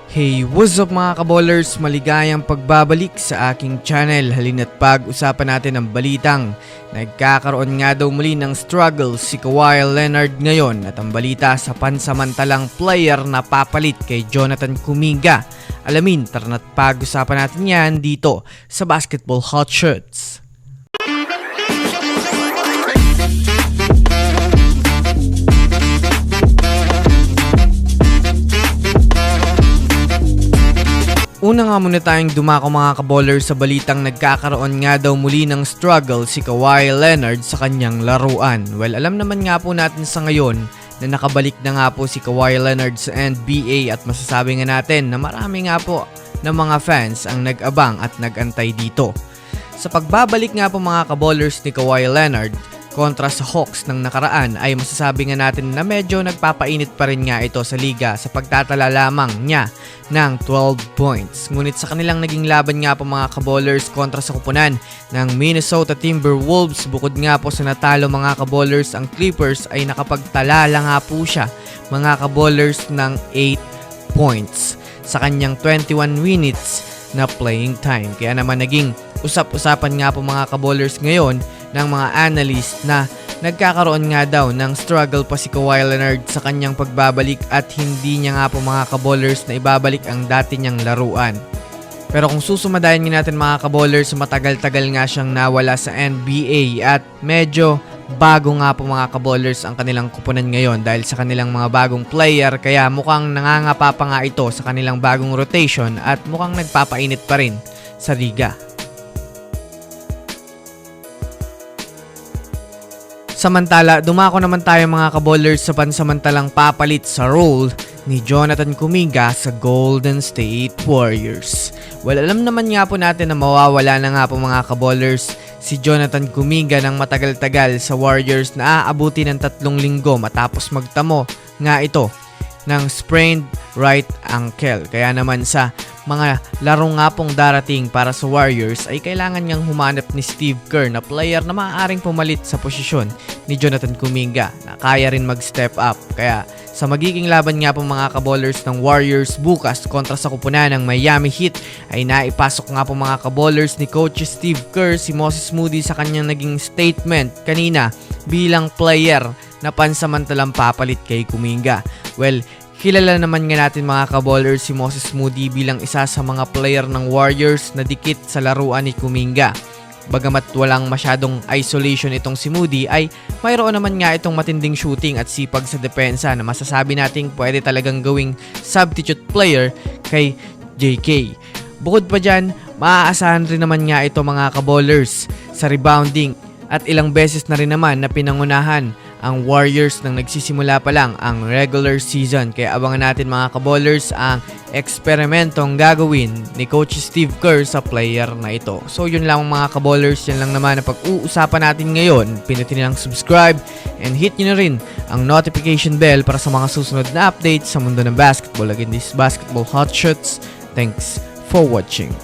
Hey, what's up mga kaballers? Maligayang pagbabalik sa aking channel. Halina't pag-usapan natin ang balitang nagkakaroon nga daw muli ng struggle si Kawhi Leonard ngayon at ang balita sa pansamantalang player na papalit kay Jonathan Kuminga. Alamin, tara na't pag-usapan natin yan dito sa Basketball Hot Shots. Una nga muna tayong dumako mga kaballers sa balitang nagkakaroon nga daw muli ng struggle si Kawhi Leonard sa kanyang laruan. Well, alam naman nga po natin sa ngayon na nakabalik na nga po si Kawhi Leonard sa NBA at masasabi nga natin na marami nga po ng mga fans ang nag-abang at nag-antay dito. Sa pagbabalik nga po mga kaballers ni Kawhi Leonard kontra sa Hawks ng nakaraan ay masasabi nga natin na medyo nagpapainit pa rin nga ito sa liga sa pagtatala lamang niya ng 12 points. Ngunit sa kanilang naging laban nga po mga kaballers kontra sa kupunan ng Minnesota Timberwolves, bukod nga po sa natalo mga kaballers, ang Clippers ay nakapagtala lang nga po siya mga kaballers ng 8 points sa kanyang 21 minutes na playing time. Kaya naman naging usap-usapan nga po mga kaballers ngayon ng mga analyst na nagkakaroon nga daw ng struggle pa si Kawhi Leonard sa kanyang pagbabalik at hindi niya nga po mga kaballers na ibabalik ang dati niyang laruan. Pero kung susumadayan natin mga kaballers, matagal-tagal nga siyang nawala sa NBA at medyo bago nga po mga kaballers ang kanilang kupunan ngayon dahil sa kanilang mga bagong player, kaya mukhang nangangapa pa nga ito sa kanilang bagong rotation at mukhang nagpapainit pa rin sa liga. Samantala, dumako naman tayo mga kaballers sa pansamantalang papalit sa role ni Jonathan Kuminga sa Golden State Warriors. Well, alam naman nga po natin na mawawala na nga po mga kaballers si Jonathan Kuminga ng matagal-tagal sa Warriors na aabuti ng 3 linggo matapos magtamo nga ito ng sprained right ankle. Kaya naman sa mga laro nga pong darating para sa Warriors ay kailangan niyang humanap ni Steve Kerr na player na maaaring pumalit sa posisyon ni Jonathan Kuminga na kaya rin mag-step up. Kaya sa magiging laban nga po mga kaballers ng Warriors bukas kontra sa kupunan ng Miami Heat ay naipasok nga po mga kaballers ni Coach Steve Kerr si Moses Moody sa kanyang naging statement kanina bilang player na pansamantalang papalit kay Kuminga. Well, kilala naman nga natin mga kaballers si Moses Moody bilang isa sa mga player ng Warriors na dikit sa laruan ni Kuminga. Bagamat walang masyadong isolation itong si Moody ay mayroon naman nga itong matinding shooting at sipag sa depensa na masasabi nating pwede talagang gawing substitute player kay JK. Bukod pa dyan, maaasahan rin naman nga ito mga kaballers sa rebounding at ilang beses na rin naman na pinangunahan ang Warriors nang nagsisimula pa lang ang regular season. Kaya abangan natin mga kaballers ang eksperimentong gagawin ni Coach Steve Kerr sa player na ito. So yun lang mga kaballers, yan lang naman ang pag-uusapan natin ngayon. Pinutin nilang subscribe and hit nyo na rin ang notification bell para sa mga susunod na updates sa mundo ng basketball. Again, this Basketball Hot Shots. Thanks for watching.